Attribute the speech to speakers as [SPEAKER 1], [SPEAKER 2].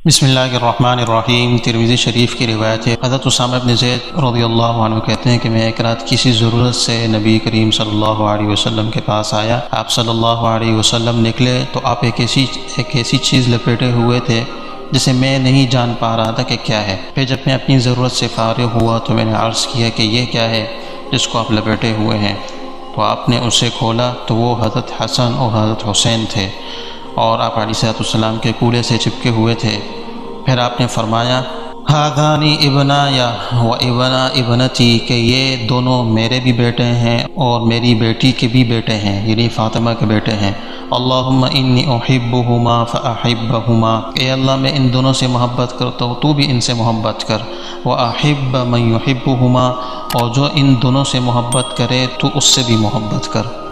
[SPEAKER 1] بسم اللہ الرحمن الرحیم۔ ترمذی شریف کی روایت ہے، حضرت اسامہ بن زید رضی اللہ عنہ کہتے ہیں کہ میں ایک رات کسی ضرورت سے نبی کریم صلی اللہ علیہ وسلم کے پاس آیا۔ آپ صلی اللہ علیہ وسلم نکلے تو آپ ایک ایسی چیز لپیٹے ہوئے تھے جسے میں نہیں جان پا رہا تھا کہ کیا ہے۔ پھر جب میں اپنی ضرورت سے فارغ ہوا تو میں نے عرض کیا کہ یہ کیا ہے جس کو آپ لپیٹے ہوئے ہیں؟ تو آپ نے اسے کھولا تو وہ حضرت حسن اور حضرت حسین تھے اور آپ علیہ السلام کے کولے سے چپکے ہوئے تھے۔ پھر آپ نے فرمایا ہذانی ابنایا و ابنا ابنتی، کہ یہ دونوں میرے بھی بیٹے ہیں اور میری بیٹی کے بھی بیٹے ہیں، یعنی فاطمہ کے بیٹے ہیں۔ اللہم انی احبہما فاحبہما، اے اللہ میں ان دونوں سے محبت کرتا ہوں، تو بھی ان سے محبت کر۔ واحب من یحبہما، اور جو ان دونوں سے محبت کرے تو اس سے بھی محبت کر۔